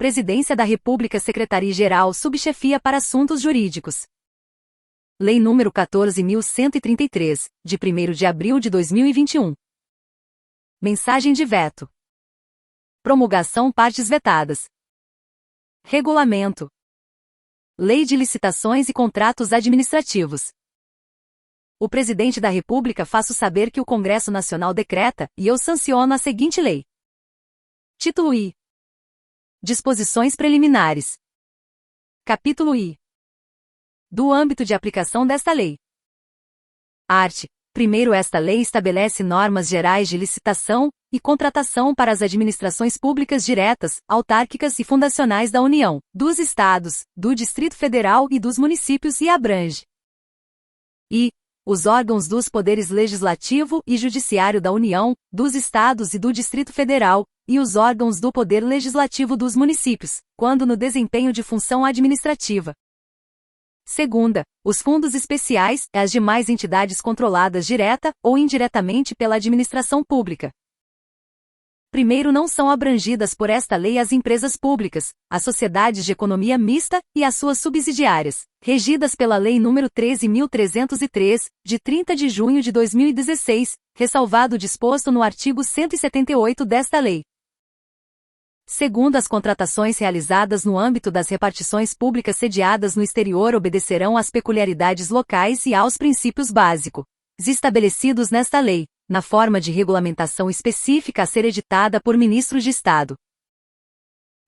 Presidência da República, Secretaria-Geral, Subchefia para Assuntos Jurídicos. Lei nº 14.133, de 1º de abril de 2021. Mensagem de veto. Promulgação partes vetadas. Regulamento. Lei de Licitações e Contratos Administrativos. O Presidente da República faço saber que o Congresso Nacional decreta, e eu sanciono a seguinte lei. Título I. Disposições preliminares. Capítulo I. Do âmbito de aplicação desta lei. Art. 1º, esta lei estabelece normas gerais de licitação e contratação para as administrações públicas diretas, autárquicas e fundacionais da União, dos Estados, do Distrito Federal e dos municípios e abrange. I. Os órgãos dos poderes legislativo e judiciário da União, dos Estados e do Distrito Federal, e os órgãos do poder legislativo dos municípios, quando no desempenho de função administrativa. Segunda, os fundos especiais e as demais entidades controladas direta ou indiretamente pela administração pública. Primeiro, não são abrangidas por esta lei as empresas públicas, as sociedades de economia mista e as suas subsidiárias, regidas pela Lei nº 13.303, de 30 de junho de 2016, ressalvado o disposto no artigo 178 desta lei. Segundo, as contratações realizadas no âmbito das repartições públicas sediadas no exterior obedecerão às peculiaridades locais e aos princípios básicos estabelecidos nesta lei, na forma de regulamentação específica a ser editada por ministros de Estado.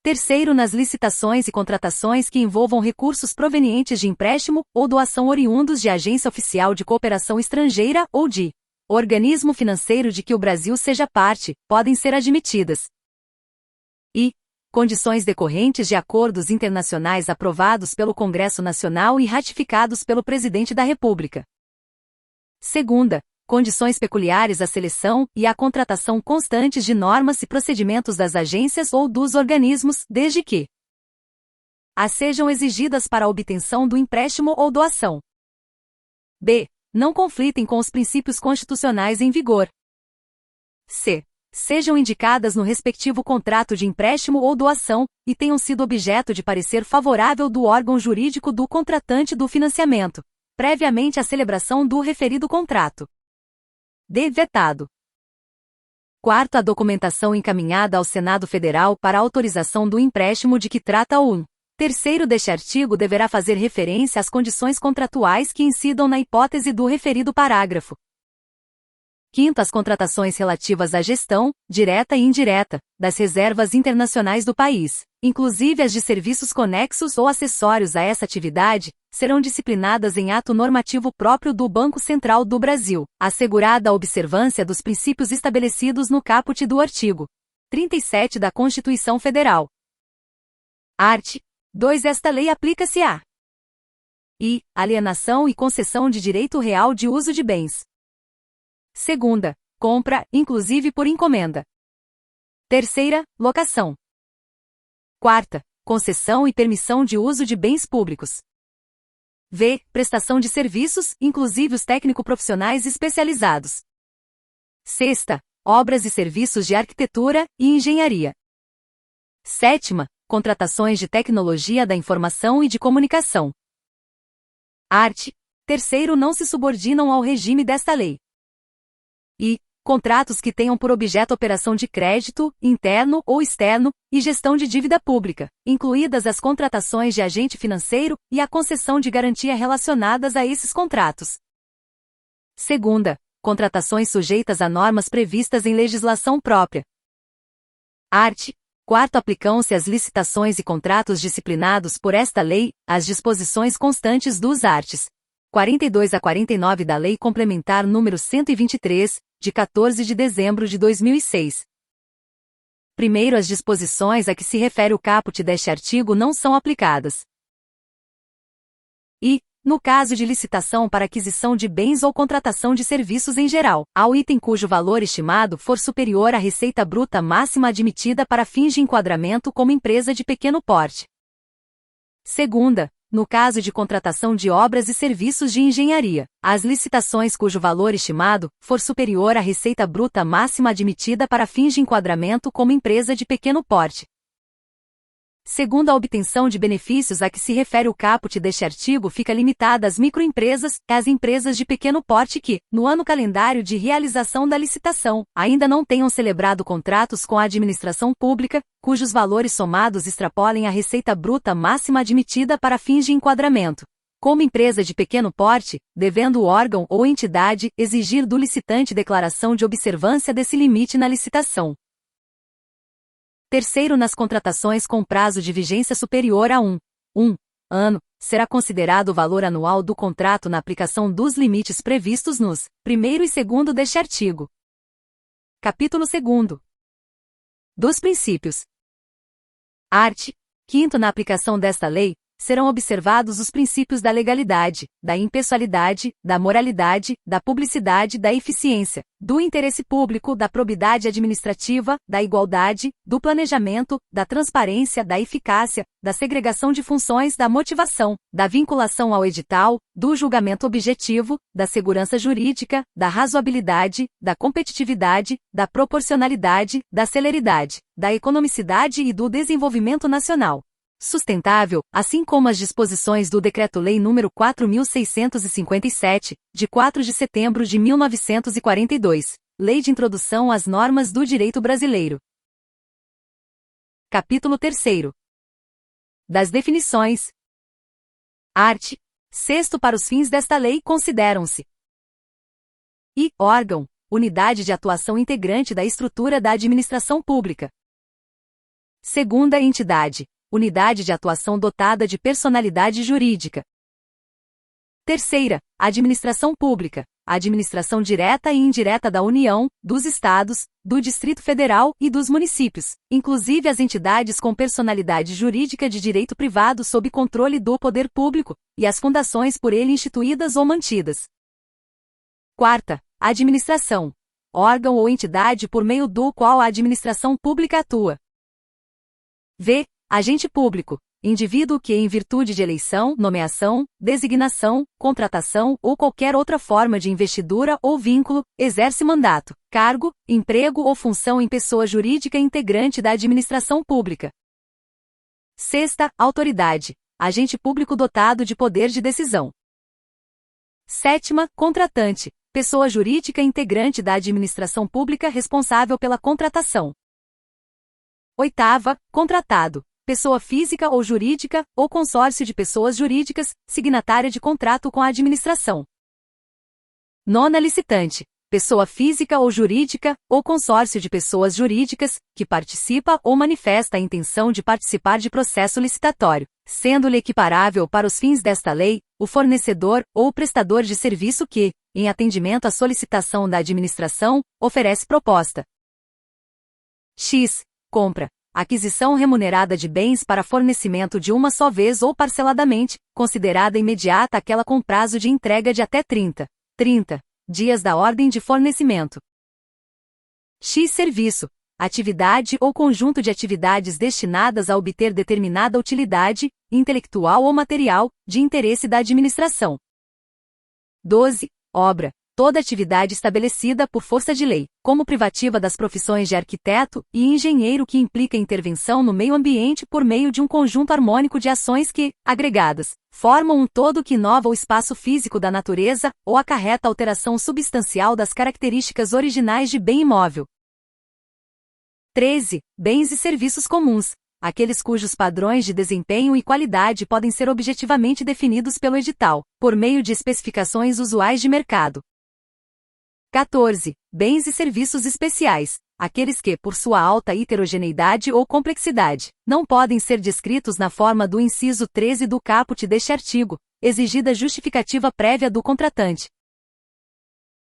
Terceiro, nas licitações e contratações que envolvam recursos provenientes de empréstimo ou doação oriundos de agência oficial de cooperação estrangeira ou de organismo financeiro de que o Brasil seja parte, podem ser admitidas. E condições decorrentes de acordos internacionais aprovados pelo Congresso Nacional e ratificados pelo Presidente da República. Segunda, condições peculiares à seleção e à contratação constantes de normas e procedimentos das agências ou dos organismos, desde que as sejam exigidas para a obtenção do empréstimo ou doação. B. Não conflitem com os princípios constitucionais em vigor. C. Sejam indicadas no respectivo contrato de empréstimo ou doação, e tenham sido objeto de parecer favorável do órgão jurídico do contratante do financiamento, previamente à celebração do referido contrato. D. Vetado. Quarto, a documentação encaminhada ao Senado Federal para autorização do empréstimo de que trata o 3º deste artigo deverá fazer referência às condições contratuais que incidam na hipótese do referido parágrafo. Quinto, as contratações relativas à gestão, direta e indireta, das reservas internacionais do país, inclusive as de serviços conexos ou acessórios a essa atividade, serão disciplinadas em ato normativo próprio do Banco Central do Brasil, assegurada a observância dos princípios estabelecidos no caput do artigo 37 da Constituição Federal. Art. 2. Esta lei aplica-se a I. Alienação e concessão de direito real de uso de bens. Segunda, compra, inclusive por encomenda. Terceira, locação. Quarta, concessão e permissão de uso de bens públicos. V. Prestação de serviços, inclusive os técnico-profissionais especializados. Sexta, obras e serviços de arquitetura e engenharia. Sétima, contratações de tecnologia da informação e de comunicação. Art. 3º, não se subordinam ao regime desta lei. E contratos que tenham por objeto operação de crédito, interno ou externo, e gestão de dívida pública, incluídas as contratações de agente financeiro e a concessão de garantia relacionadas a esses contratos. Segunda, contratações sujeitas a normas previstas em legislação própria. Art. 4º, aplicam-se às licitações e contratos disciplinados por esta lei, as disposições constantes dos arts. 42 a 49 da Lei Complementar nº 123, de 14 de dezembro de 2006. Primeiro, as disposições a que se refere o caput deste artigo não são aplicadas. E, no caso de licitação para aquisição de bens ou contratação de serviços em geral, ao item cujo valor estimado for superior à receita bruta máxima admitida para fins de enquadramento como empresa de pequeno porte. Segunda, no caso de contratação de obras e serviços de engenharia, as licitações cujo valor estimado for superior à receita bruta máxima admitida para fins de enquadramento como empresa de pequeno porte. Segundo, a obtenção de benefícios a que se refere o caput deste artigo fica limitada às microempresas e às empresas de pequeno porte que, no ano calendário de realização da licitação, ainda não tenham celebrado contratos com a administração pública, cujos valores somados extrapolem a receita bruta máxima admitida para fins de enquadramento. Como empresa de pequeno porte, devendo o órgão ou entidade exigir do licitante declaração de observância desse limite na licitação. Terceiro, nas contratações com prazo de vigência superior a um ano, será considerado o valor anual do contrato na aplicação dos limites previstos nos 1º e 2º deste artigo. Capítulo 2º. Dos princípios. Art. 5º. Na aplicação desta lei, serão observados os princípios da legalidade, da impessoalidade, da moralidade, da publicidade, da eficiência, do interesse público, da probidade administrativa, da igualdade, do planejamento, da transparência, da eficácia, da segregação de funções, da motivação, da vinculação ao edital, do julgamento objetivo, da segurança jurídica, da razoabilidade, da competitividade, da proporcionalidade, da celeridade, da economicidade e do desenvolvimento nacional sustentável, assim como as disposições do Decreto-Lei nº 4.657, de 4 de setembro de 1942, Lei de Introdução às Normas do Direito Brasileiro. Capítulo 3º. Das definições. Art. 6º. Para os fins desta lei consideram-se: I. Órgão, unidade de atuação integrante da estrutura da administração pública. Segunda entidade, unidade de atuação dotada de personalidade jurídica. Terceira, administração pública, administração direta e indireta da União, dos Estados, do Distrito Federal e dos municípios, inclusive as entidades com personalidade jurídica de direito privado sob controle do poder público, e as fundações por ele instituídas ou mantidas. Quarta, administração, órgão ou entidade por meio do qual a administração pública atua. V. Agente público, indivíduo que, em virtude de eleição, nomeação, designação, contratação ou qualquer outra forma de investidura ou vínculo, exerce mandato, cargo, emprego ou função em pessoa jurídica integrante da administração pública. Sexta, autoridade, agente público dotado de poder de decisão. Sétima, contratante, pessoa jurídica integrante da administração pública responsável pela contratação. Oitava, contratado, pessoa física ou jurídica, ou consórcio de pessoas jurídicas, signatária de contrato com a administração. Nona, licitante, pessoa física ou jurídica, ou consórcio de pessoas jurídicas, que participa ou manifesta a intenção de participar de processo licitatório, sendo-lhe equiparável para os fins desta lei, o fornecedor ou o prestador de serviço que, em atendimento à solicitação da administração, oferece proposta. X. Compra. Aquisição remunerada de bens para fornecimento de uma só vez ou parceladamente, considerada imediata aquela com prazo de entrega de até 30 dias da ordem de fornecimento. X. Serviço. Atividade ou conjunto de atividades destinadas a obter determinada utilidade, intelectual ou material, de interesse da administração. 12. Obra. Toda atividade estabelecida por força de lei, como privativa das profissões de arquiteto e engenheiro que implica intervenção no meio ambiente por meio de um conjunto harmônico de ações que, agregadas, formam um todo que inova o espaço físico da natureza ou acarreta alteração substancial das características originais de bem imóvel. 13. Bens e serviços comuns. Aqueles cujos padrões de desempenho e qualidade podem ser objetivamente definidos pelo edital, por meio de especificações usuais de mercado. 14. Bens e serviços especiais. Aqueles que, por sua alta heterogeneidade ou complexidade, não podem ser descritos na forma do inciso 13 do caput deste artigo, exigida justificativa prévia do contratante.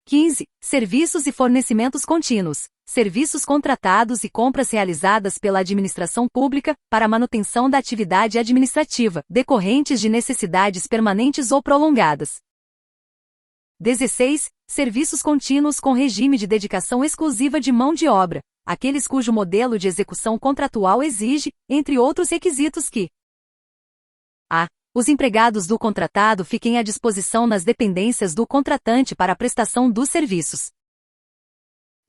15. Serviços e fornecimentos contínuos. Serviços contratados e compras realizadas pela administração pública, para a manutenção da atividade administrativa, decorrentes de necessidades permanentes ou prolongadas. 16. Serviços contínuos com regime de dedicação exclusiva de mão de obra, aqueles cujo modelo de execução contratual exige, entre outros requisitos que a. Os empregados do contratado fiquem à disposição nas dependências do contratante para a prestação dos serviços.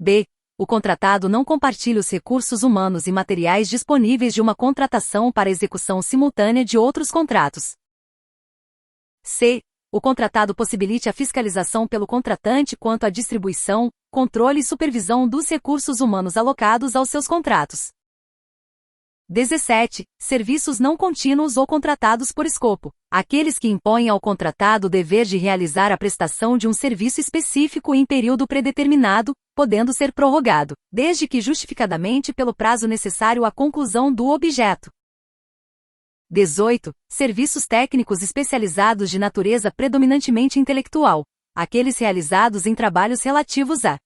B. O contratado não compartilha os recursos humanos e materiais disponíveis de uma contratação para execução simultânea de outros contratos. C. O contratado possibilite a fiscalização pelo contratante quanto à distribuição, controle e supervisão dos recursos humanos alocados aos seus contratos. 17. Serviços não contínuos ou contratados por escopo. Aqueles que impõem ao contratado o dever de realizar a prestação de um serviço específico em período predeterminado, podendo ser prorrogado, desde que justificadamente pelo prazo necessário à conclusão do objeto. 18. Serviços técnicos especializados de natureza predominantemente intelectual. Aqueles realizados em trabalhos relativos a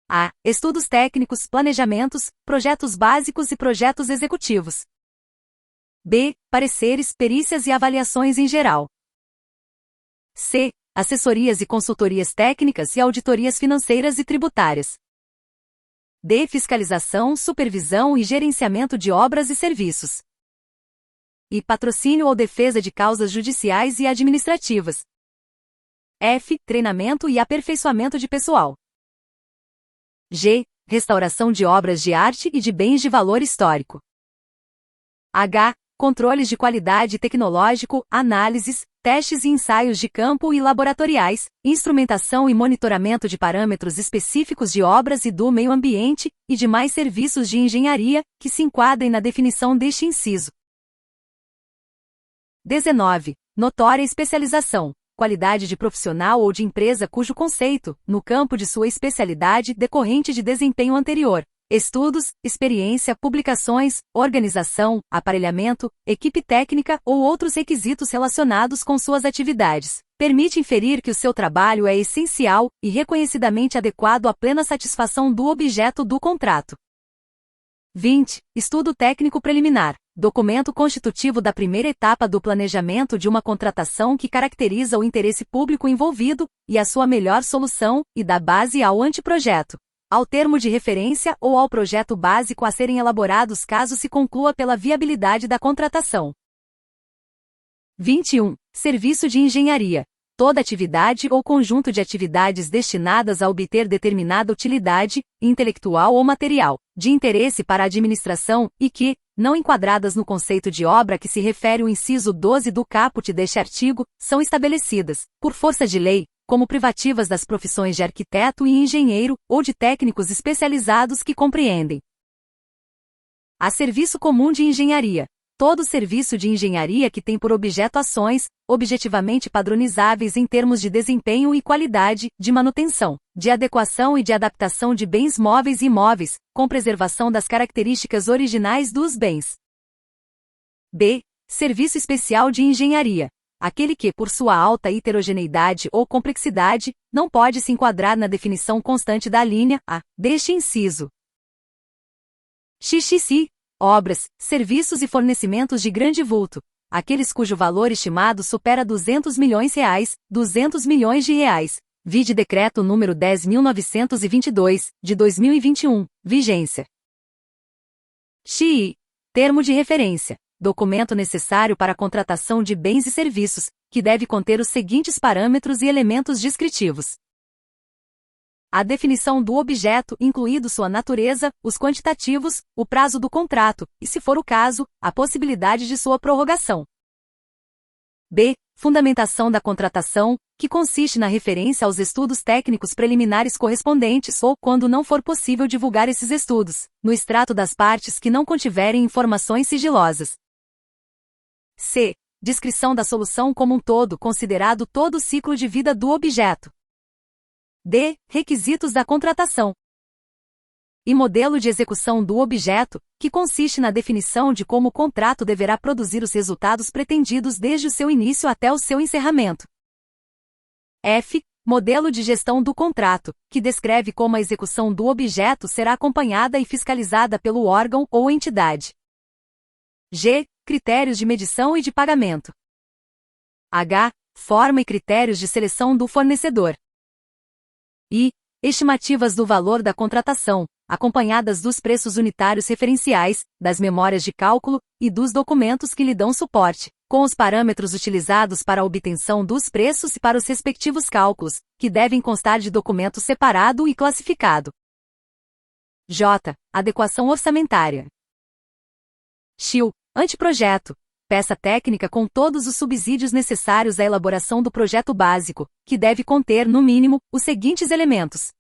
A. Estudos técnicos, planejamentos, projetos básicos e projetos executivos. B. Pareceres, perícias e avaliações em geral. C. Assessorias e consultorias técnicas e auditorias financeiras e tributárias. D. Fiscalização, supervisão e gerenciamento de obras e serviços. E. Patrocínio ou defesa de causas judiciais e administrativas. F. Treinamento e aperfeiçoamento de pessoal. G. Restauração de obras de arte e de bens de valor histórico. H. Controles de qualidade tecnológico, análises, testes e ensaios de campo e laboratoriais, instrumentação e monitoramento de parâmetros específicos de obras e do meio ambiente, e demais serviços de engenharia, que se enquadrem na definição deste inciso. 19. Notória especialização. Qualidade de profissional ou de empresa cujo conceito, no campo de sua especialidade decorrente de desempenho anterior, estudos, experiência, publicações, organização, aparelhamento, equipe técnica ou outros requisitos relacionados com suas atividades, permite inferir que o seu trabalho é essencial e reconhecidamente adequado à plena satisfação do objeto do contrato. 20. Estudo técnico preliminar. Documento constitutivo da primeira etapa do planejamento de uma contratação que caracteriza o interesse público envolvido, e a sua melhor solução, e dá base ao anteprojeto, ao termo de referência ou ao projeto básico a serem elaborados caso se conclua pela viabilidade da contratação. 21. Serviço de engenharia. Toda atividade ou conjunto de atividades destinadas a obter determinada utilidade, intelectual ou material, de interesse para a administração, e que, não enquadradas no conceito de obra a que se refere o inciso 12 do caput deste artigo, são estabelecidas, por força de lei, como privativas das profissões de arquiteto e engenheiro, ou de técnicos especializados que compreendem a serviço comum de engenharia. Todo serviço de engenharia que tem por objeto ações, objetivamente padronizáveis em termos de desempenho e qualidade, de manutenção, de adequação e de adaptação de bens móveis e imóveis, com preservação das características originais dos bens. B. Serviço especial de engenharia. Aquele que, por sua alta heterogeneidade ou complexidade, não pode se enquadrar na definição constante da linha A deste inciso. XXI. Obras, serviços e fornecimentos de grande vulto. Aqueles cujo valor estimado supera R$200 milhões, 200 milhões de reais. Vide Decreto número 10.922, de 2021, vigência. XI. Termo de referência. Documento necessário para a contratação de bens e serviços, que deve conter os seguintes parâmetros e elementos descritivos: a definição do objeto, incluído sua natureza, os quantitativos, o prazo do contrato, e, se for o caso, a possibilidade de sua prorrogação. B. Fundamentação da contratação, que consiste na referência aos estudos técnicos preliminares correspondentes ou, quando não for possível divulgar esses estudos, no extrato das partes que não contiverem informações sigilosas. C. Descrição da solução como um todo, considerado todo o ciclo de vida do objeto. D. Requisitos da contratação. E modelo de execução do objeto, que consiste na definição de como o contrato deverá produzir os resultados pretendidos desde o seu início até o seu encerramento. F. Modelo de gestão do contrato, que descreve como a execução do objeto será acompanhada e fiscalizada pelo órgão ou entidade. G. Critérios de medição e de pagamento. H. Forma e critérios de seleção do fornecedor. I. Estimativas do valor da contratação, acompanhadas dos preços unitários referenciais, das memórias de cálculo, e dos documentos que lhe dão suporte, com os parâmetros utilizados para a obtenção dos preços e para os respectivos cálculos, que devem constar de documento separado e classificado. J. Adequação orçamentária. X. Anteprojeto. Peça técnica com todos os subsídios necessários à elaboração do projeto básico, que deve conter, no mínimo, os seguintes elementos: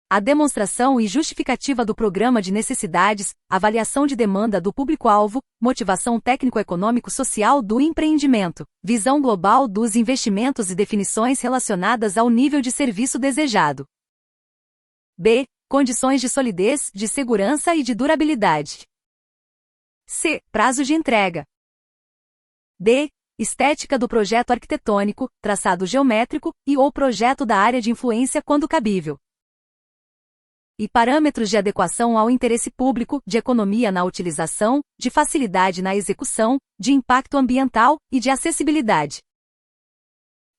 a demonstração e justificativa do programa de necessidades, avaliação de demanda do público-alvo, motivação técnico-econômico-social do empreendimento, visão global dos investimentos e definições relacionadas ao nível de serviço desejado. B. Condições de solidez, de segurança e de durabilidade. C. Prazo de entrega. D. Estética do projeto arquitetônico, traçado geométrico e/ou projeto da área de influência quando cabível. E parâmetros de adequação ao interesse público, de economia na utilização, de facilidade na execução, de impacto ambiental e de acessibilidade.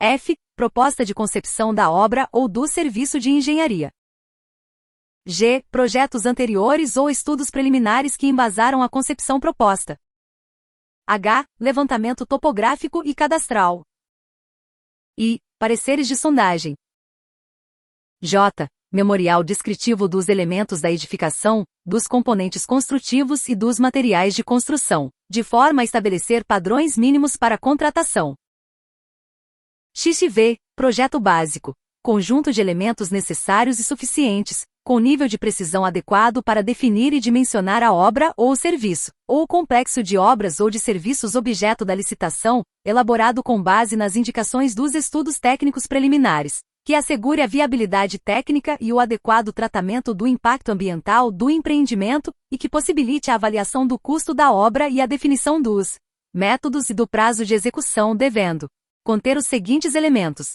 F. Proposta de concepção da obra ou do serviço de engenharia. G. Projetos anteriores ou estudos preliminares que embasaram a concepção proposta. H. Levantamento topográfico e cadastral. I. Pareceres de sondagem. J. Memorial descritivo dos elementos da edificação, dos componentes construtivos e dos materiais de construção, de forma a estabelecer padrões mínimos para contratação. XV. Projeto básico. Conjunto de elementos necessários e suficientes, com nível de precisão adequado para definir e dimensionar a obra ou o serviço, ou o complexo de obras ou de serviços objeto da licitação, elaborado com base nas indicações dos estudos técnicos preliminares, que assegure a viabilidade técnica e o adequado tratamento do impacto ambiental do empreendimento e que possibilite a avaliação do custo da obra e a definição dos métodos e do prazo de execução, devendo conter os seguintes elementos: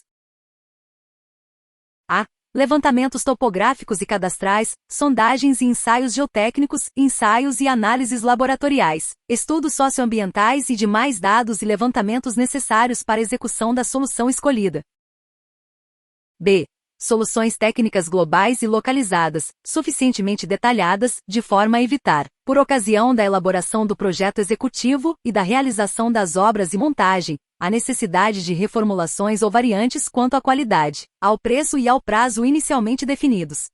a. Levantamentos topográficos e cadastrais, sondagens e ensaios geotécnicos, ensaios e análises laboratoriais, estudos socioambientais e demais dados e levantamentos necessários para a execução da solução escolhida. B. Soluções técnicas globais e localizadas, suficientemente detalhadas, de forma a evitar, por ocasião da elaboração do projeto executivo e da realização das obras e montagem, a necessidade de reformulações ou variantes quanto à qualidade, ao preço e ao prazo inicialmente definidos.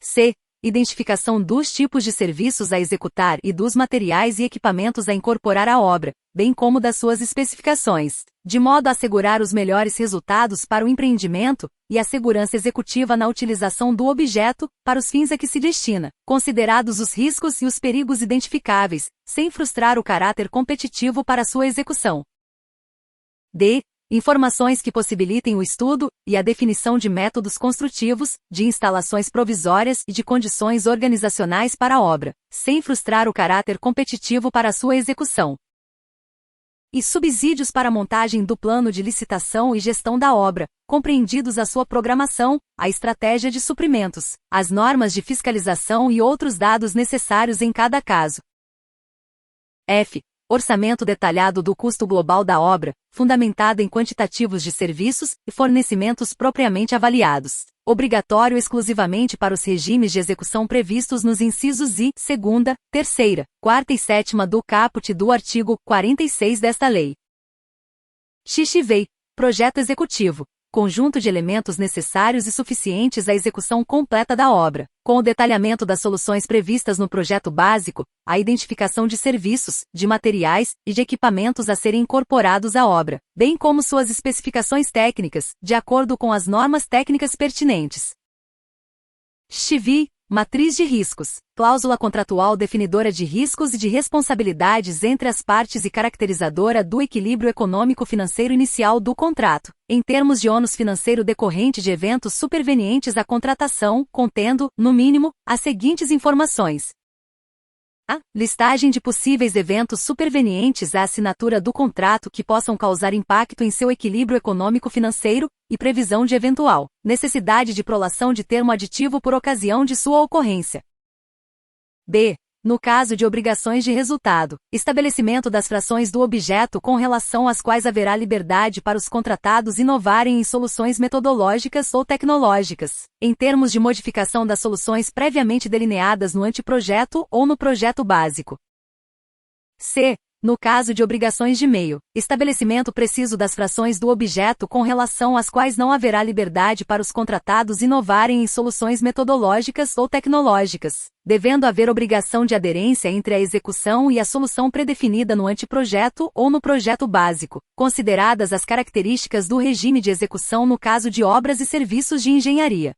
C. Identificação dos tipos de serviços a executar e dos materiais e equipamentos a incorporar à obra, bem como das suas especificações, de modo a assegurar os melhores resultados para o empreendimento e a segurança executiva na utilização do objeto para os fins a que se destina, considerados os riscos e os perigos identificáveis, sem frustrar o caráter competitivo para sua execução. D. Informações que possibilitem o estudo e a definição de métodos construtivos, de instalações provisórias e de condições organizacionais para a obra, sem frustrar o caráter competitivo para a sua execução. E subsídios para a montagem do plano de licitação e gestão da obra, compreendidos a sua programação, a estratégia de suprimentos, as normas de fiscalização e outros dados necessários em cada caso. F. Orçamento detalhado do custo global da obra, fundamentado em quantitativos de serviços e fornecimentos propriamente avaliados, obrigatório exclusivamente para os regimes de execução previstos nos incisos I, 2ª, 3ª, 4ª e 7ª do caput do artigo 46 desta lei. XV. Projeto executivo. Conjunto de elementos necessários e suficientes à execução completa da obra, com o detalhamento das soluções previstas no projeto básico, a identificação de serviços, de materiais e de equipamentos a serem incorporados à obra, bem como suas especificações técnicas, de acordo com as normas técnicas pertinentes. XV. Matriz de riscos. Cláusula contratual definidora de riscos e de responsabilidades entre as partes e caracterizadora do equilíbrio econômico-financeiro inicial do contrato, em termos de ônus financeiro decorrente de eventos supervenientes à contratação, contendo, no mínimo, as seguintes informações: a. Listagem de possíveis eventos supervenientes à assinatura do contrato que possam causar impacto em seu equilíbrio econômico-financeiro, e previsão de eventual necessidade de prolação de termo aditivo por ocasião de sua ocorrência. B. No caso de obrigações de resultado, estabelecimento das frações do objeto com relação às quais haverá liberdade para os contratados inovarem em soluções metodológicas ou tecnológicas, em termos de modificação das soluções previamente delineadas no anteprojeto ou no projeto básico. C. No caso de obrigações de meio, estabelecimento preciso das frações do objeto com relação às quais não haverá liberdade para os contratados inovarem em soluções metodológicas ou tecnológicas, devendo haver obrigação de aderência entre a execução e a solução predefinida no anteprojeto ou no projeto básico, consideradas as características do regime de execução no caso de obras e serviços de engenharia.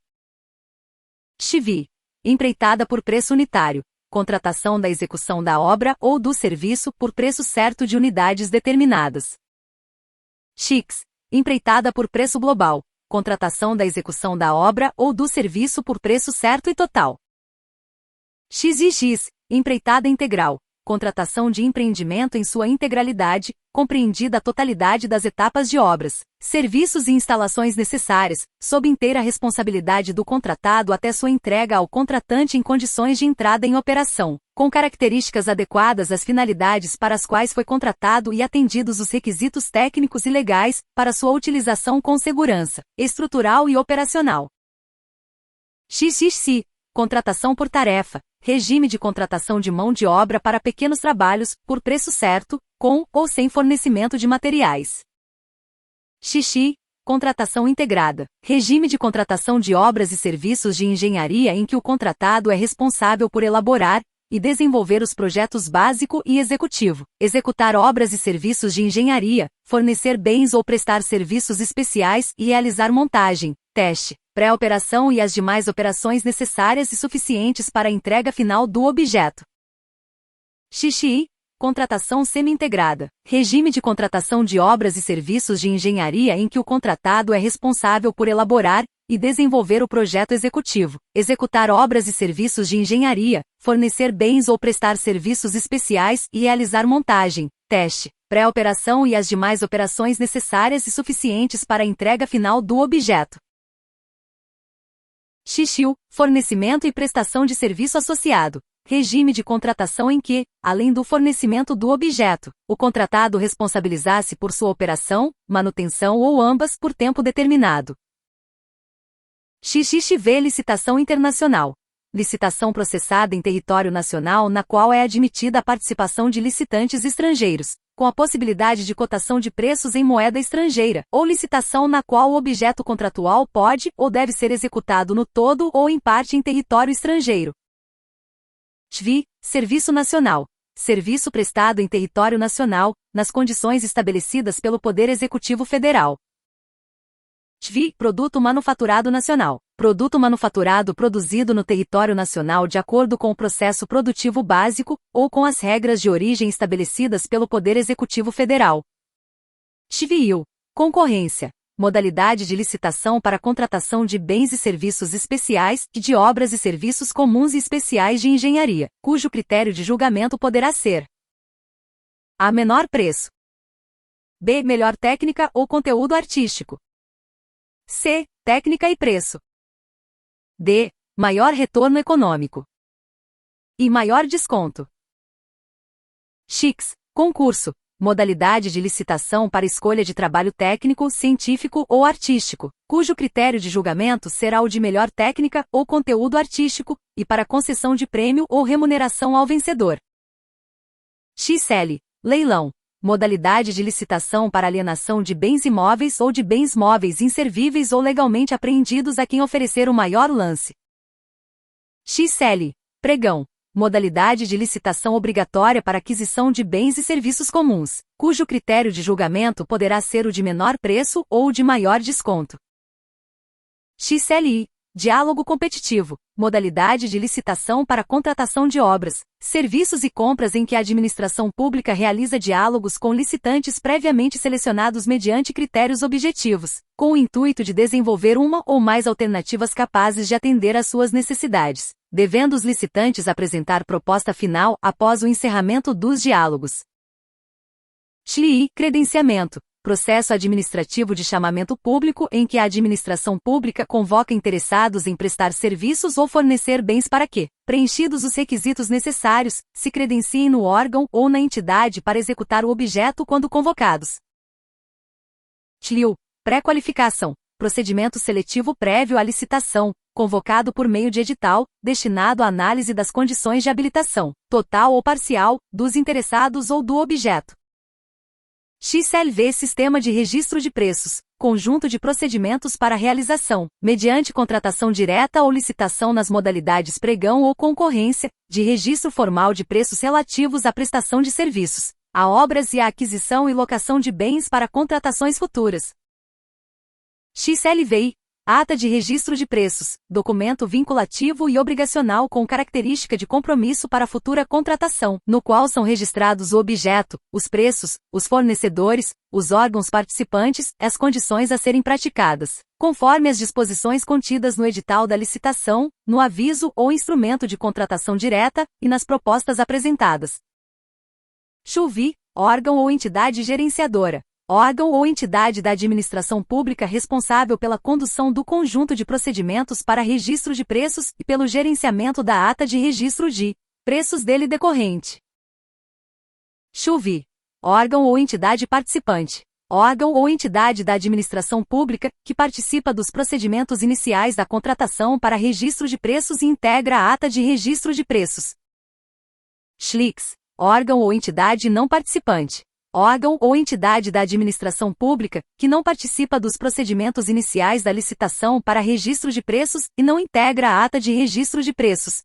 XV. Empreitada por preço unitário. Contratação da execução da obra ou do serviço por preço certo de unidades determinadas. XX. Empreitada por preço global. Contratação da execução da obra ou do serviço por preço certo e total. XIX. Empreitada integral. Contratação de empreendimento em sua integralidade, compreendida a totalidade das etapas de obras, serviços e instalações necessárias, sob inteira responsabilidade do contratado até sua entrega ao contratante em condições de entrada em operação, com características adequadas às finalidades para as quais foi contratado e atendidos os requisitos técnicos e legais, para sua utilização com segurança, estrutural e operacional. XXC. Contratação por tarefa. Regime de contratação de mão de obra para pequenos trabalhos, por preço certo, com ou sem fornecimento de materiais. XX. Contratação integrada. Regime de contratação de obras e serviços de engenharia em que o contratado é responsável por elaborar e desenvolver os projetos básico e executivo, executar obras e serviços de engenharia, fornecer bens ou prestar serviços especiais e realizar montagem, teste, pré-operação e as demais operações necessárias e suficientes para a entrega final do objeto. XXI. Contratação semi-integrada. Regime de contratação de obras e serviços de engenharia em que o contratado é responsável por elaborar e desenvolver o projeto executivo, executar obras e serviços de engenharia, fornecer bens ou prestar serviços especiais e realizar montagem, teste, pré-operação e as demais operações necessárias e suficientes para a entrega final do objeto. XXIU. Fornecimento e prestação de serviço associado. Regime de contratação em que, além do fornecimento do objeto, o contratado responsabilizasse por sua operação, manutenção ou ambas por tempo determinado. XXV. Licitação internacional. Licitação processada em território nacional na qual é admitida a participação de licitantes estrangeiros, com a possibilidade de cotação de preços em moeda estrangeira, ou licitação na qual o objeto contratual pode ou deve ser executado no todo ou em parte em território estrangeiro. XVI. Serviço nacional. Serviço prestado em território nacional, nas condições estabelecidas pelo Poder Executivo Federal. XVI. Produto manufaturado nacional. Produto manufaturado produzido no território nacional de acordo com o processo produtivo básico, ou com as regras de origem estabelecidas pelo Poder Executivo Federal. XVIU. Concorrência. Modalidade de licitação para contratação de bens e serviços especiais e de obras e serviços comuns e especiais de engenharia, cujo critério de julgamento poderá ser: A. Menor preço. B. Melhor técnica ou conteúdo artístico. C. Técnica e preço. D. Maior retorno econômico. E maior desconto. XX. Concurso. Modalidade de licitação para escolha de trabalho técnico, científico ou artístico, cujo critério de julgamento será o de melhor técnica ou conteúdo artístico, e para concessão de prêmio ou remuneração ao vencedor. XL. Leilão. Modalidade de licitação para alienação de bens imóveis ou de bens móveis inservíveis ou legalmente apreendidos a quem oferecer o maior lance. XL. Pregão. Modalidade de licitação obrigatória para aquisição de bens e serviços comuns, cujo critério de julgamento poderá ser o de menor preço ou o de maior desconto. XLI. Diálogo competitivo. Modalidade de licitação para contratação de obras, serviços e compras em que a administração pública realiza diálogos com licitantes previamente selecionados mediante critérios objetivos, com o intuito de desenvolver uma ou mais alternativas capazes de atender às suas necessidades, devendo os licitantes apresentar proposta final após o encerramento dos diálogos. XLI. Credenciamento. Processo administrativo de chamamento público em que a administração pública convoca interessados em prestar serviços ou fornecer bens para que, preenchidos os requisitos necessários, se credenciem no órgão ou na entidade para executar o objeto quando convocados. XLIU. Pré-qualificação. Procedimento seletivo prévio à licitação, convocado por meio de edital, destinado à análise das condições de habilitação, total ou parcial, dos interessados ou do objeto. XLV Sistema de Registro de Preços, conjunto de procedimentos para realização, mediante contratação direta ou licitação nas modalidades pregão ou concorrência, de registro formal de preços relativos à prestação de serviços, a obras e à aquisição e locação de bens para contratações futuras. XLVI, Ata de Registro de Preços, documento vinculativo e obrigacional com característica de compromisso para futura contratação, no qual são registrados o objeto, os preços, os fornecedores, os órgãos participantes, as condições a serem praticadas, conforme as disposições contidas no edital da licitação, no aviso ou instrumento de contratação direta, e nas propostas apresentadas. XUVI, órgão ou entidade gerenciadora. Órgão ou entidade da administração pública responsável pela condução do conjunto de procedimentos para registro de preços e pelo gerenciamento da ata de registro de preços dele decorrente. XUVI, órgão ou entidade participante. Órgão ou entidade da administração pública que participa dos procedimentos iniciais da contratação para registro de preços e integra a ata de registro de preços. XLIX, órgão ou entidade não participante. Órgão ou entidade da administração pública, que não participa dos procedimentos iniciais da licitação para registro de preços e não integra a ata de registro de preços.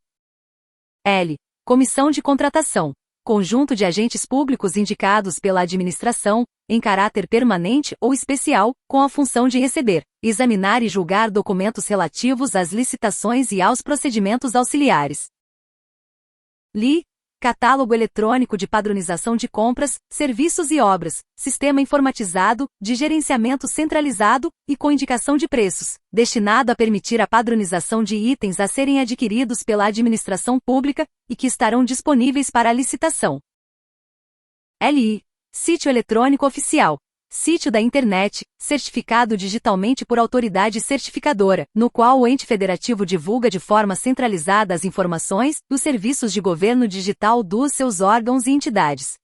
L. Comissão de Contratação. Conjunto de agentes públicos indicados pela administração, em caráter permanente ou especial, com a função de receber, examinar e julgar documentos relativos às licitações e aos procedimentos auxiliares. LI. Catálogo Eletrônico de Padronização de Compras, Serviços e Obras, Sistema Informatizado, de Gerenciamento Centralizado, e com indicação de preços, destinado a permitir a padronização de itens a serem adquiridos pela administração pública, e que estarão disponíveis para a licitação. LI. Sítio Eletrônico Oficial. Sítio da Internet, certificado digitalmente por autoridade certificadora, no qual o ente federativo divulga de forma centralizada as informações e os serviços de governo digital dos seus órgãos e entidades.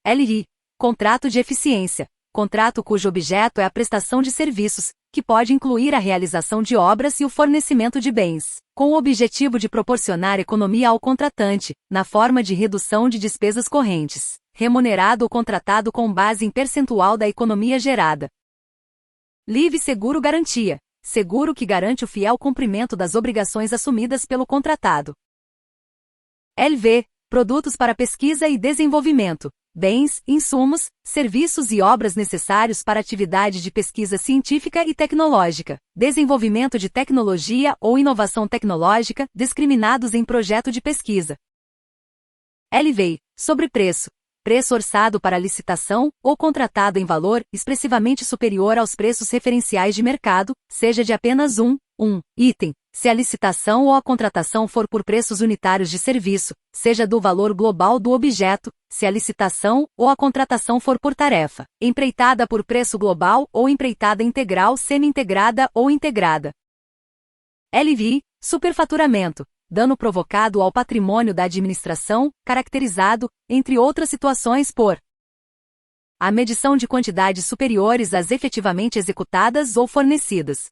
LI. Contrato de Eficiência. Contrato cujo objeto é a prestação de serviços, que pode incluir a realização de obras e o fornecimento de bens, com o objetivo de proporcionar economia ao contratante, na forma de redução de despesas correntes, remunerado ou contratado com base em percentual da economia gerada. LIV Seguro Garantia. Seguro que garante o fiel cumprimento das obrigações assumidas pelo contratado. LV. Produtos para pesquisa e desenvolvimento. Bens, insumos, serviços e obras necessários para atividade de pesquisa científica e tecnológica, desenvolvimento de tecnologia ou inovação tecnológica, discriminados em projeto de pesquisa. LV. Sobrepreço. Preço orçado para licitação, ou contratado em valor expressivamente superior aos preços referenciais de mercado, seja de apenas um item, se a licitação ou a contratação for por preços unitários de serviço, seja do valor global do objeto, se a licitação ou a contratação for por tarefa, empreitada por preço global ou empreitada integral semi-integrada ou integrada. LVI, superfaturamento. Dano provocado ao patrimônio da administração, caracterizado, entre outras situações por a medição de quantidades superiores às efetivamente executadas ou fornecidas.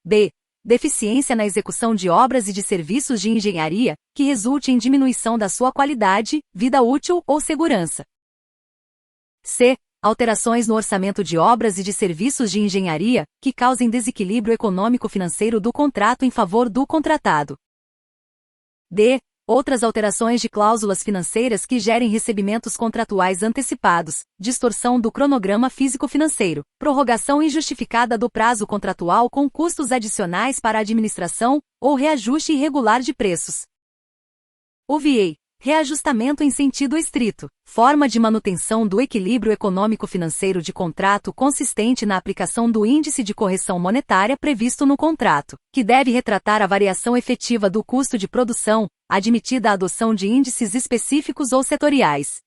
B. Deficiência na execução de obras e de serviços de engenharia, que resulte em diminuição da sua qualidade, vida útil ou segurança. C. Alterações no orçamento de obras e de serviços de engenharia, que causem desequilíbrio econômico-financeiro do contrato em favor do contratado. D. Outras alterações de cláusulas financeiras que gerem recebimentos contratuais antecipados, distorção do cronograma físico-financeiro, prorrogação injustificada do prazo contratual com custos adicionais para a administração, ou reajuste irregular de preços. UVA. Reajustamento em sentido estrito, forma de manutenção do equilíbrio econômico-financeiro de contrato consistente na aplicação do índice de correção monetária previsto no contrato, que deve retratar a variação efetiva do custo de produção, admitida a adoção de índices específicos ou setoriais.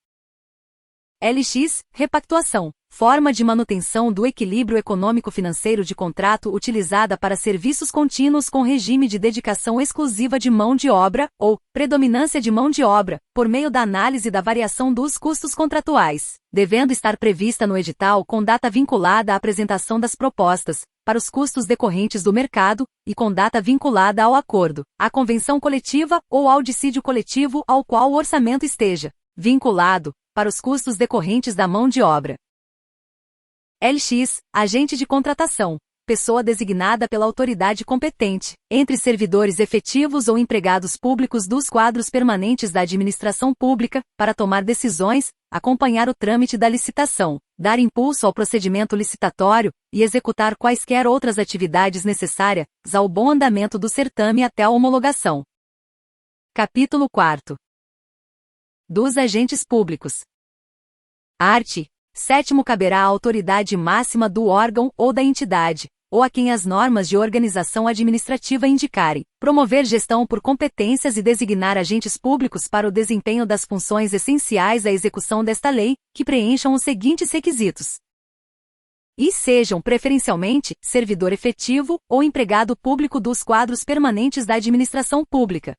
LX, repactuação. Forma de manutenção do equilíbrio econômico-financeiro de contrato utilizada para serviços contínuos com regime de dedicação exclusiva de mão de obra, ou predominância de mão de obra, por meio da análise da variação dos custos contratuais, devendo estar prevista no edital com data vinculada à apresentação das propostas, para os custos decorrentes do mercado, e com data vinculada ao acordo, à convenção coletiva ou ao dissídio coletivo ao qual o orçamento esteja vinculado, para os custos decorrentes da mão de obra. LX, agente de contratação, pessoa designada pela autoridade competente, entre servidores efetivos ou empregados públicos dos quadros permanentes da administração pública, para tomar decisões, acompanhar o trâmite da licitação, dar impulso ao procedimento licitatório e executar quaisquer outras atividades necessárias ao bom andamento do certame até a homologação. Capítulo 4. Dos agentes públicos. Art. 7º caberá à autoridade máxima do órgão ou da entidade, ou a quem as normas de organização administrativa indicarem, promover gestão por competências e designar agentes públicos para o desempenho das funções essenciais à execução desta lei, que preencham os seguintes requisitos. E sejam, preferencialmente, servidor efetivo ou empregado público dos quadros permanentes da administração pública.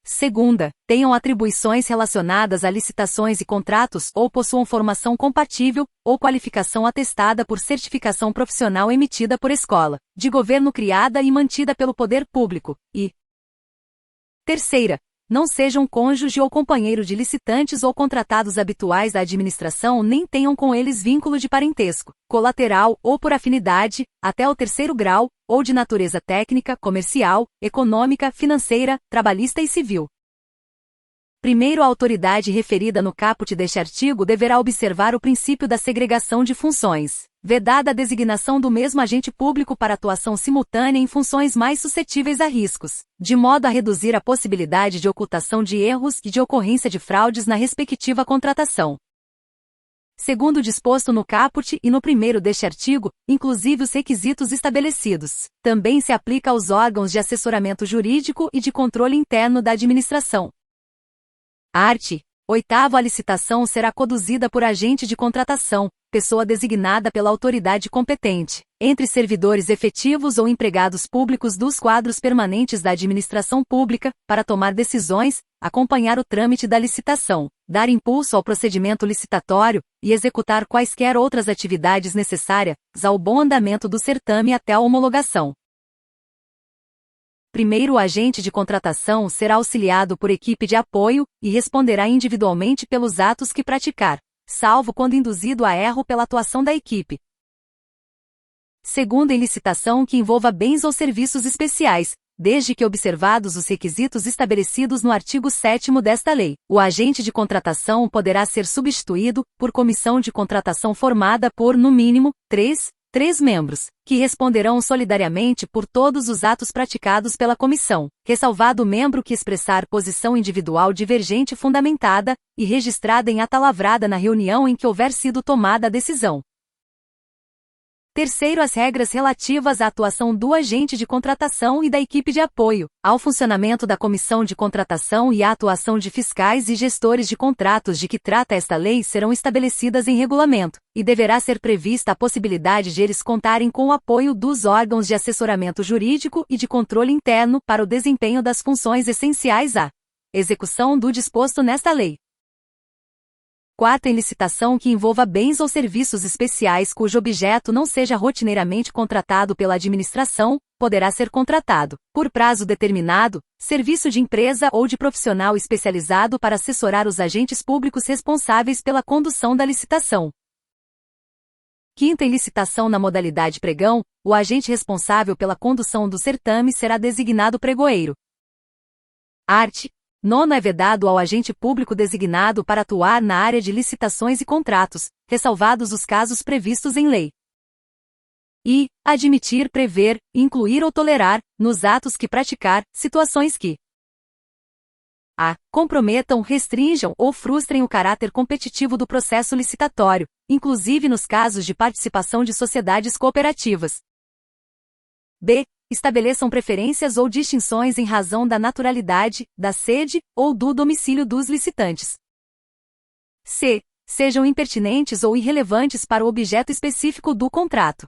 Segunda, tenham atribuições relacionadas a licitações e contratos ou possuam formação compatível ou qualificação atestada por certificação profissional emitida por escola, de governo criada e mantida pelo poder público, e terceira, não sejam cônjuge ou companheiro de licitantes ou contratados habituais da administração nem tenham com eles vínculo de parentesco, colateral ou por afinidade, até o 3º grau, ou de natureza técnica, comercial, econômica, financeira, trabalhista e civil. Primeiro, a autoridade referida no caput deste artigo deverá observar o princípio da segregação de funções, vedada a designação do mesmo agente público para atuação simultânea em funções mais suscetíveis a riscos, de modo a reduzir a possibilidade de ocultação de erros e de ocorrência de fraudes na respectiva contratação. Segundo o disposto no caput e no primeiro deste artigo, inclusive os requisitos estabelecidos, também se aplica aos órgãos de assessoramento jurídico e de controle interno da administração. Art. 8º, a licitação será conduzida por agente de contratação, pessoa designada pela autoridade competente, entre servidores efetivos ou empregados públicos dos quadros permanentes da administração pública, para tomar decisões, acompanhar o trâmite da licitação, dar impulso ao procedimento licitatório e executar quaisquer outras atividades necessárias ao bom andamento do certame até a homologação. Primeiro, o agente de contratação será auxiliado por equipe de apoio e responderá individualmente pelos atos que praticar, salvo quando induzido a erro pela atuação da equipe. Segundo, em licitação que envolva bens ou serviços especiais, desde que observados os requisitos estabelecidos no artigo 7º desta lei, o agente de contratação poderá ser substituído por comissão de contratação formada por, no mínimo, três membros, que responderão solidariamente por todos os atos praticados pela comissão, ressalvado o membro que expressar posição individual divergente fundamentada e registrada em ata lavrada na reunião em que houver sido tomada a decisão. Terceiro, as regras relativas à atuação do agente de contratação e da equipe de apoio, ao funcionamento da comissão de contratação e à atuação de fiscais e gestores de contratos de que trata esta lei serão estabelecidas em regulamento, e deverá ser prevista a possibilidade de eles contarem com o apoio dos órgãos de assessoramento jurídico e de controle interno para o desempenho das funções essenciais à execução do disposto nesta lei. Quarta, em licitação que envolva bens ou serviços especiais cujo objeto não seja rotineiramente contratado pela administração, poderá ser contratado, por prazo determinado, serviço de empresa ou de profissional especializado para assessorar os agentes públicos responsáveis pela condução da licitação. Quinta, em licitação na modalidade pregão, o agente responsável pela condução do certame será designado pregoeiro. Art. 9, é vedado ao agente público designado para atuar na área de licitações e contratos, ressalvados os casos previstos em lei. E admitir, prever, incluir ou tolerar, nos atos que praticar, situações que a. comprometam, restringam ou frustrem o caráter competitivo do processo licitatório, inclusive nos casos de participação de sociedades cooperativas. B. Estabeleçam preferências ou distinções em razão da naturalidade, da sede ou do domicílio dos licitantes. C. sejam impertinentes ou irrelevantes para o objeto específico do contrato.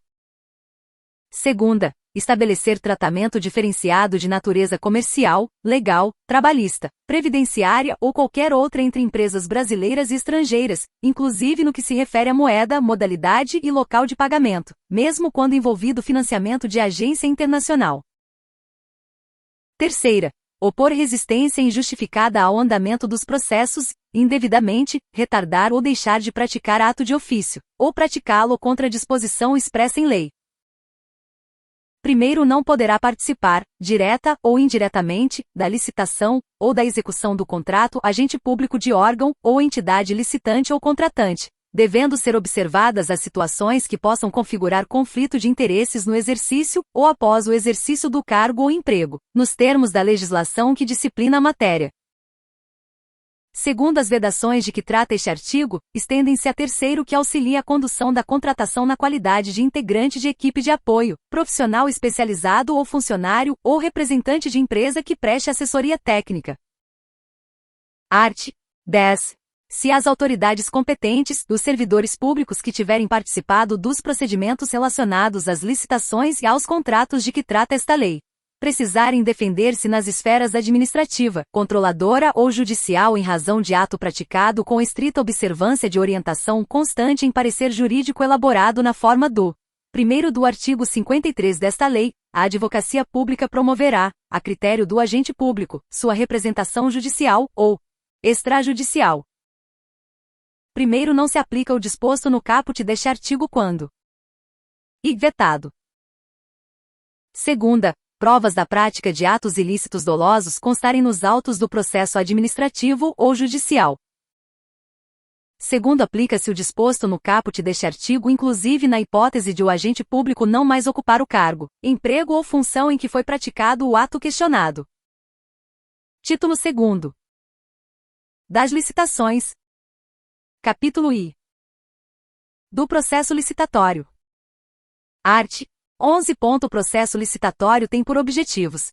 Segunda, estabelecer tratamento diferenciado de natureza comercial, legal, trabalhista, previdenciária ou qualquer outra entre empresas brasileiras e estrangeiras, inclusive no que se refere à moeda, modalidade e local de pagamento, mesmo quando envolvido financiamento de agência internacional. Terceira, opor resistência injustificada ao andamento dos processos, indevidamente, retardar ou deixar de praticar ato de ofício, ou praticá-lo contra disposição expressa em lei. Primeiro, não poderá participar, direta ou indiretamente, da licitação, ou da execução do contrato agente público de órgão, ou entidade licitante ou contratante, devendo ser observadas as situações que possam configurar conflito de interesses no exercício, ou após o exercício do cargo ou emprego, nos termos da legislação que disciplina a matéria. Segundo as vedações de que trata este artigo, estendem-se a terceiro que auxilia a condução da contratação na qualidade de integrante de equipe de apoio, profissional especializado ou funcionário ou representante de empresa que preste assessoria técnica. Art. 10. Se as autoridades competentes dos servidores públicos que tiverem participado dos procedimentos relacionados às licitações e aos contratos de que trata esta lei, precisarem defender-se nas esferas administrativa, controladora ou judicial em razão de ato praticado com estrita observância de orientação constante em parecer jurídico elaborado na forma do 1º do artigo 53 desta lei, a Advocacia Pública promoverá, a critério do agente público, sua representação judicial ou extrajudicial. Primeiro, não se aplica o disposto no caput deste artigo quando e vetado. Segunda, provas da prática de atos ilícitos dolosos constarem nos autos do processo administrativo ou judicial. Segundo, aplica-se o disposto no caput deste artigo inclusive na hipótese de o agente público não mais ocupar o cargo, emprego ou função em que foi praticado o ato questionado. Título 2º. Das licitações. Capítulo I. Do processo licitatório. Art. 11. O processo licitatório tem por objetivos: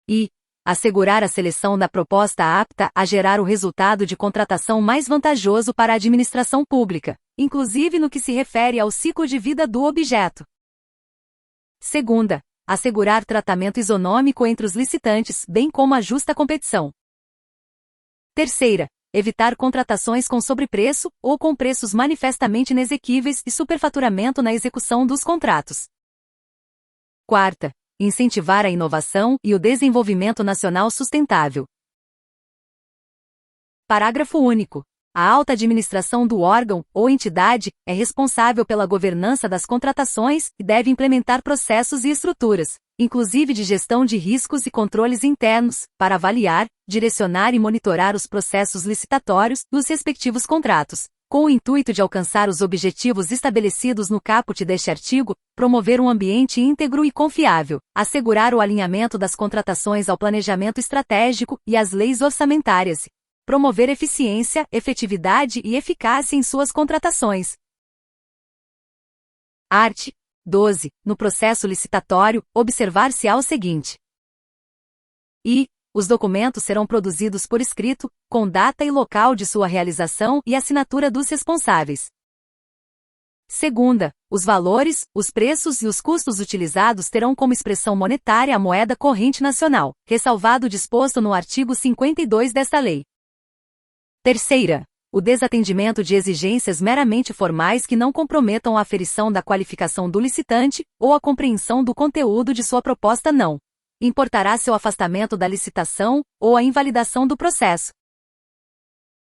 i. Assegurar a seleção da proposta apta a gerar o resultado de contratação mais vantajoso para a administração pública, inclusive no que se refere ao ciclo de vida do objeto. Segunda, assegurar tratamento isonômico entre os licitantes, bem como a justa competição. Terceira, evitar contratações com sobrepreço ou com preços manifestamente inexequíveis e superfaturamento na execução dos contratos. Quarta, incentivar a inovação e o desenvolvimento nacional sustentável. Parágrafo único. A alta administração do órgão ou entidade é responsável pela governança das contratações e deve implementar processos e estruturas, inclusive de gestão de riscos e controles internos, para avaliar, direcionar e monitorar os processos licitatórios dos respectivos contratos, com o intuito de alcançar os objetivos estabelecidos no caput deste artigo, promover um ambiente íntegro e confiável, assegurar o alinhamento das contratações ao planejamento estratégico e às leis orçamentárias, promover eficiência, efetividade e eficácia em suas contratações. Art. 12. No processo licitatório, observar-se-á o seguinte: i. Os documentos serão produzidos por escrito, com data e local de sua realização e assinatura dos responsáveis. Segunda, os valores, os preços e os custos utilizados terão como expressão monetária a moeda corrente nacional, ressalvado o disposto no artigo 52 desta lei. Terceira, o desatendimento de exigências meramente formais que não comprometam a aferição da qualificação do licitante ou a compreensão do conteúdo de sua proposta não importará seu afastamento da licitação ou a invalidação do processo.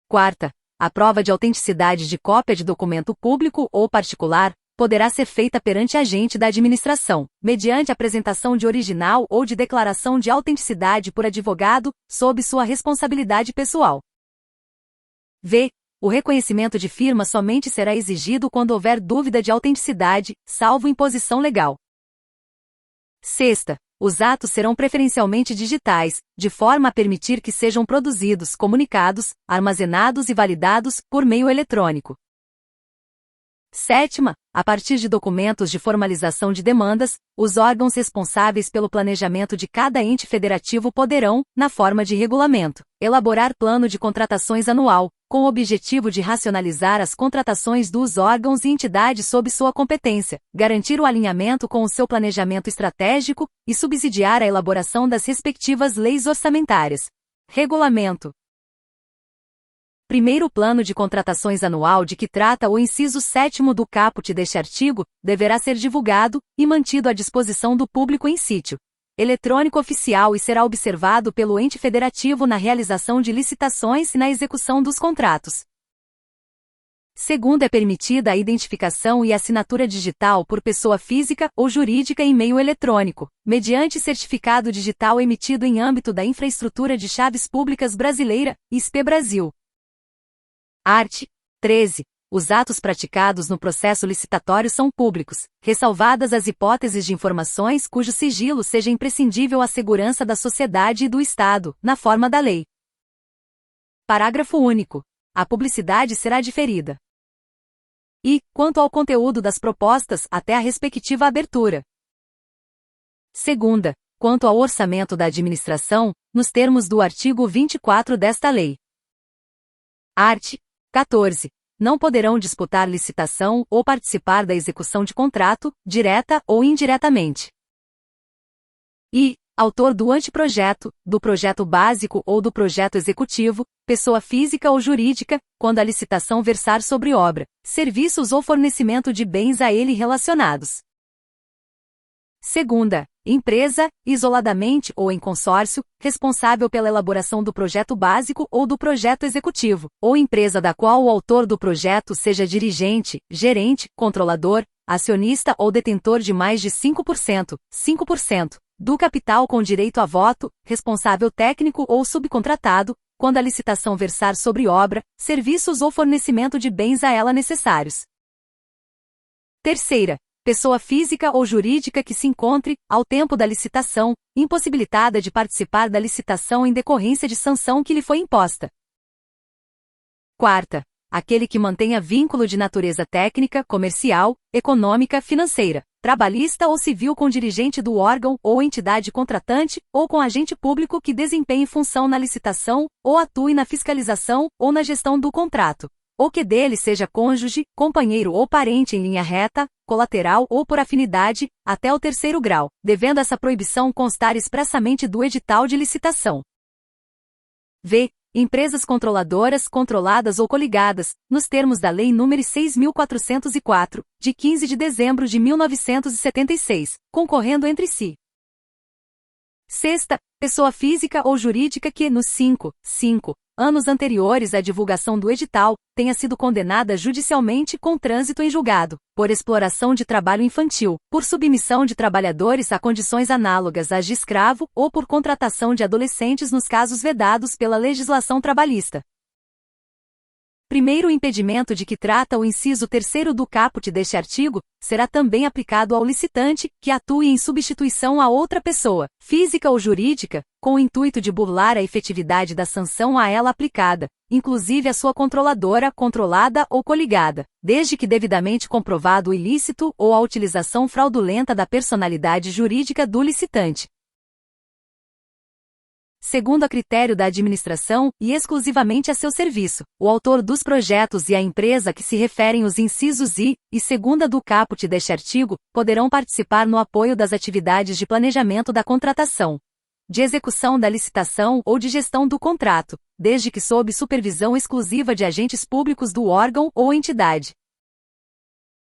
Quarta, a prova de autenticidade de cópia de documento público ou particular poderá ser feita perante agente da administração, mediante apresentação de original ou de declaração de autenticidade por advogado, sob sua responsabilidade pessoal. V. O reconhecimento de firma somente será exigido quando houver dúvida de autenticidade, salvo imposição legal. Sexta, os atos serão preferencialmente digitais, de forma a permitir que sejam produzidos, comunicados, armazenados e validados por meio eletrônico. Sétima, a partir de documentos de formalização de demandas, os órgãos responsáveis pelo planejamento de cada ente federativo poderão, na forma de regulamento, elaborar plano de contratações anual, com o objetivo de racionalizar as contratações dos órgãos e entidades sob sua competência, garantir o alinhamento com o seu planejamento estratégico e subsidiar a elaboração das respectivas leis orçamentárias. Regulamento. Primeiro plano de contratações anual de que trata o inciso 7º do caput deste artigo, deverá ser divulgado e mantido à disposição do público em sítio eletrônico oficial e será observado pelo ente federativo na realização de licitações e na execução dos contratos. Segundo, é permitida a identificação e assinatura digital por pessoa física ou jurídica em meio eletrônico, mediante certificado digital emitido em âmbito da Infraestrutura de Chaves Públicas Brasileira, ISP Brasil. Art. 13. Os atos praticados no processo licitatório são públicos, ressalvadas as hipóteses de informações cujo sigilo seja imprescindível à segurança da sociedade e do Estado, na forma da lei. Parágrafo único. A publicidade será diferida. E, quanto ao conteúdo das propostas, até a respectiva abertura. Segunda, quanto ao orçamento da administração, nos termos do artigo 24 desta lei. Art. 14. Não poderão disputar licitação ou participar da execução de contrato, direta ou indiretamente. E, autor do anteprojeto, do projeto básico ou do projeto executivo, pessoa física ou jurídica, quando a licitação versar sobre obra, serviços ou fornecimento de bens a ele relacionados. Segunda, empresa, isoladamente ou em consórcio, responsável pela elaboração do projeto básico ou do projeto executivo, ou empresa da qual o autor do projeto seja dirigente, gerente, controlador, acionista ou detentor de mais de 5%, do capital com direito a voto, responsável técnico ou subcontratado, quando a licitação versar sobre obra, serviços ou fornecimento de bens a ela necessários. Terceira, pessoa física ou jurídica que se encontre, ao tempo da licitação, impossibilitada de participar da licitação em decorrência de sanção que lhe foi imposta. Quarta, aquele que mantenha vínculo de natureza técnica, comercial, econômica, financeira, trabalhista ou civil com dirigente do órgão ou entidade contratante, ou com agente público que desempenhe função na licitação, ou atue na fiscalização, ou na gestão do contrato, ou que dele seja cônjuge, companheiro ou parente em linha reta, colateral ou por afinidade, até o 3º grau, devendo essa proibição constar expressamente do edital de licitação. V. Empresas controladoras, controladas ou coligadas, nos termos da Lei nº 6.404, de 15 de dezembro de 1976, concorrendo entre si. Sexta, pessoa física ou jurídica que, nos 5 anos anteriores à divulgação do edital, tenha sido condenada judicialmente com trânsito em julgado, por exploração de trabalho infantil, por submissão de trabalhadores a condições análogas às de escravo ou por contratação de adolescentes nos casos vedados pela legislação trabalhista. Primeiro, o impedimento de que trata o inciso 3º do caput deste artigo, será também aplicado ao licitante, que atue em substituição a outra pessoa, física ou jurídica, com o intuito de burlar a efetividade da sanção a ela aplicada, inclusive a sua controladora, controlada ou coligada, desde que devidamente comprovado o ilícito ou a utilização fraudulenta da personalidade jurídica do licitante. Segundo a critério da administração, e exclusivamente a seu serviço, o autor dos projetos e a empresa a que se referem os incisos I e segunda do caput deste artigo, poderão participar no apoio das atividades de planejamento da contratação, de execução da licitação ou de gestão do contrato, desde que sob supervisão exclusiva de agentes públicos do órgão ou entidade.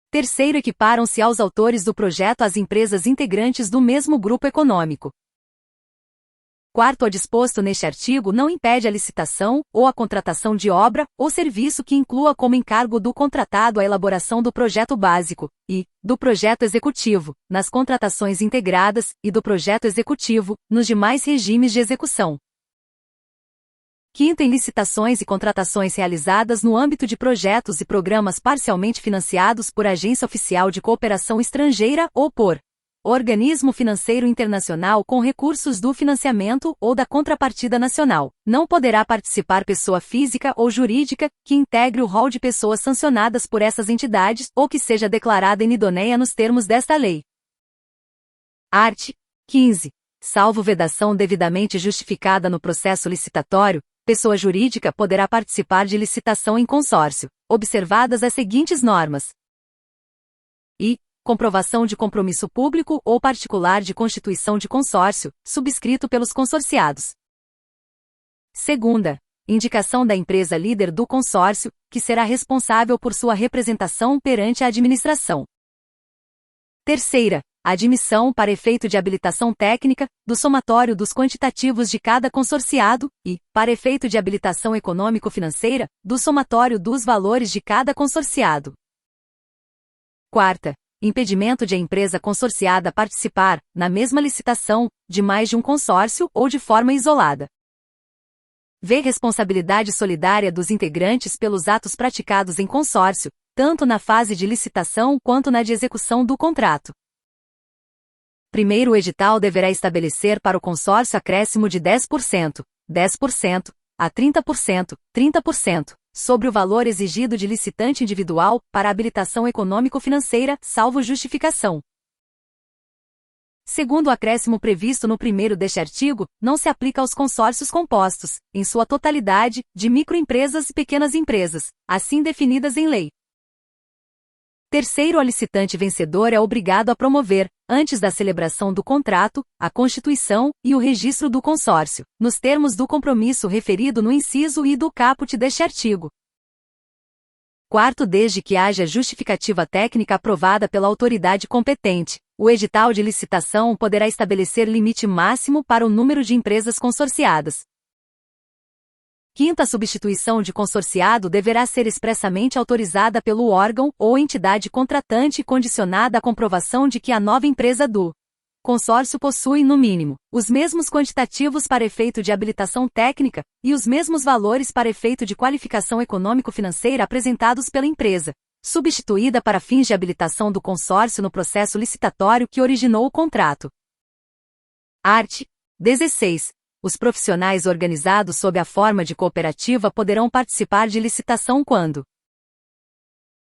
Terceiro, equiparam-se aos autores do projeto as empresas integrantes do mesmo grupo econômico. Quarto, o disposto neste artigo não impede a licitação, ou a contratação de obra, ou serviço que inclua como encargo do contratado a elaboração do projeto básico, e, do projeto executivo, nas contratações integradas, e do projeto executivo, nos demais regimes de execução. Quinto, em licitações e contratações realizadas no âmbito de projetos e programas parcialmente financiados por agência oficial de cooperação estrangeira ou por organismo financeiro internacional com recursos do financiamento ou da contrapartida nacional. Não poderá participar pessoa física ou jurídica que integre o rol de pessoas sancionadas por essas entidades ou que seja declarada inidoneia nos termos desta lei. Art. 15. Salvo vedação devidamente justificada no processo licitatório, pessoa jurídica poderá participar de licitação em consórcio, observadas as seguintes normas. I. Comprovação de compromisso público ou particular de constituição de consórcio, subscrito pelos consorciados. Segunda. Indicação da empresa líder do consórcio, que será responsável por sua representação perante a administração. Terceira. Admissão para efeito de habilitação técnica, do somatório dos quantitativos de cada consorciado, e, para efeito de habilitação econômico-financeira, do somatório dos valores de cada consorciado. Quarta. Impedimento de a empresa consorciada participar, na mesma licitação, de mais de um consórcio ou de forma isolada. V. Responsabilidade solidária dos integrantes pelos atos praticados em consórcio, tanto na fase de licitação quanto na de execução do contrato. Primeiro, o edital deverá estabelecer para o consórcio acréscimo de 10%, 10%, a 30%, 30%, sobre o valor exigido de licitante individual para habilitação econômico-financeira, salvo justificação. Segundo o acréscimo previsto no primeiro deste artigo, não se aplica aos consórcios compostos, em sua totalidade, de microempresas e pequenas empresas, assim definidas em lei. Terceiro, o licitante vencedor é obrigado a promover, antes da celebração do contrato, a constituição e o registro do consórcio, nos termos do compromisso referido no inciso I do caput deste artigo. Quarto, desde que haja justificativa técnica aprovada pela autoridade competente, o edital de licitação poderá estabelecer limite máximo para o número de empresas consorciadas. Quinta, a substituição de consorciado deverá ser expressamente autorizada pelo órgão ou entidade contratante e condicionada à comprovação de que a nova empresa do consórcio possui, no mínimo, os mesmos quantitativos para efeito de habilitação técnica e os mesmos valores para efeito de qualificação econômico-financeira apresentados pela empresa, substituída para fins de habilitação do consórcio no processo licitatório que originou o contrato. Art. 16. Os profissionais organizados sob a forma de cooperativa poderão participar de licitação quando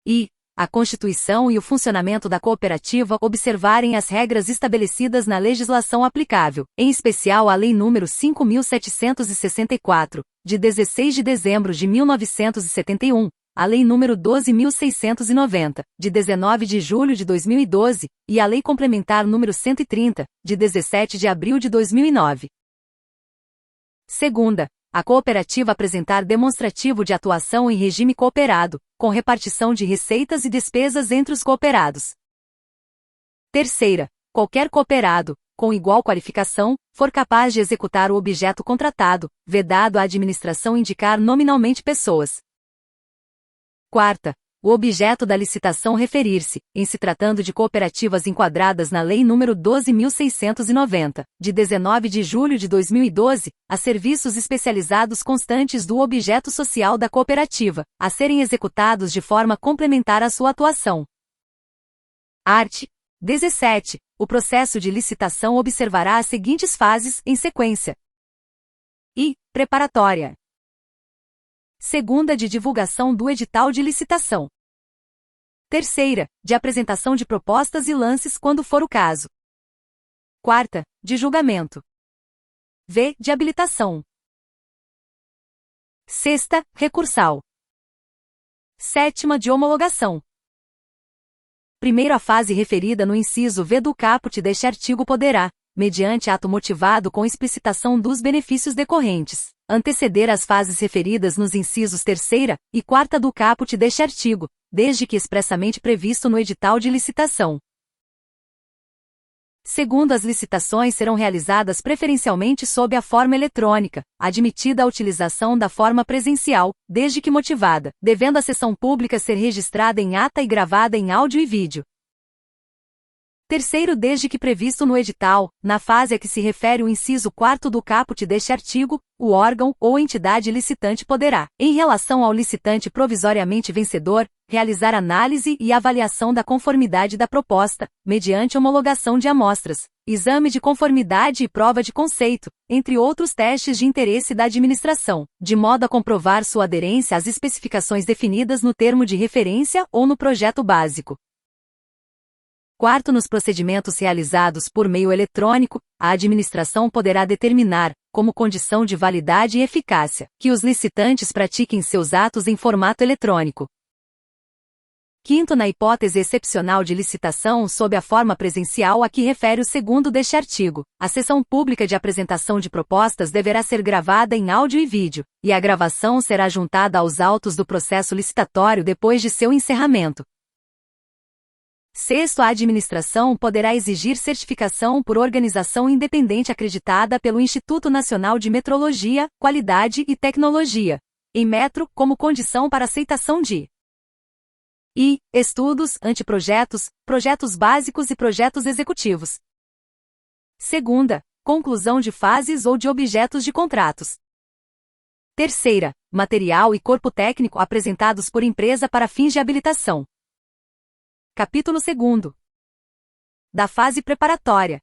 I. A constituição e o funcionamento da cooperativa observarem as regras estabelecidas na legislação aplicável, em especial a Lei nº 5.764, de 16 de dezembro de 1971, a Lei nº 12.690, de 19 de julho de 2012, e a Lei Complementar nº 130, de 17 de abril de 2009. Segunda, a cooperativa apresentar demonstrativo de atuação em regime cooperado, com repartição de receitas e despesas entre os cooperados. Terceira, qualquer cooperado, com igual qualificação, for capaz de executar o objeto contratado, vedado à administração indicar nominalmente pessoas. Quarta, o objeto da licitação referir-se, em se tratando de cooperativas enquadradas na Lei nº 12.690, de 19 de julho de 2012, a serviços especializados constantes do objeto social da cooperativa, a serem executados de forma complementar à sua atuação. Art. 17. O processo de licitação observará as seguintes fases, em sequência. I. Preparatória. Segunda, de divulgação do edital de licitação. Terceira, de apresentação de propostas e lances quando for o caso. Quarta, de julgamento. V, de habilitação. Sexta, recursal. Sétima, de homologação. Primeiro, a fase referida no inciso V do caput deste artigo poderá, mediante ato motivado com explicitação dos benefícios decorrentes, anteceder as fases referidas nos incisos terceira e quarta do caput deste artigo, desde que expressamente previsto no edital de licitação. Segundo, as licitações serão realizadas preferencialmente sob a forma eletrônica, admitida a utilização da forma presencial, desde que motivada, devendo a sessão pública ser registrada em ata e gravada em áudio e vídeo. Terceiro, desde que previsto no edital, na fase a que se refere o inciso 4º do caput deste artigo, o órgão ou entidade licitante poderá, em relação ao licitante provisoriamente vencedor, realizar análise e avaliação da conformidade da proposta, mediante homologação de amostras, exame de conformidade e prova de conceito, entre outros testes de interesse da administração, de modo a comprovar sua aderência às especificações definidas no termo de referência ou no projeto básico. Quarto, nos procedimentos realizados por meio eletrônico, a administração poderá determinar, como condição de validade e eficácia, que os licitantes pratiquem seus atos em formato eletrônico. Quinto, na hipótese excepcional de licitação sob a forma presencial a que refere o 2º deste artigo, a sessão pública de apresentação de propostas deverá ser gravada em áudio e vídeo, e a gravação será juntada aos autos do processo licitatório depois de seu encerramento. Sexto, a administração poderá exigir certificação por organização independente acreditada pelo Instituto Nacional de Metrologia, Qualidade e Tecnologia, em metro, como condição para aceitação de estudos, anteprojetos, projetos básicos e projetos executivos. Segunda, conclusão de fases ou de objetos de contratos. Terceira, material e corpo técnico apresentados por empresa para fins de habilitação. Capítulo 2º. Da fase preparatória.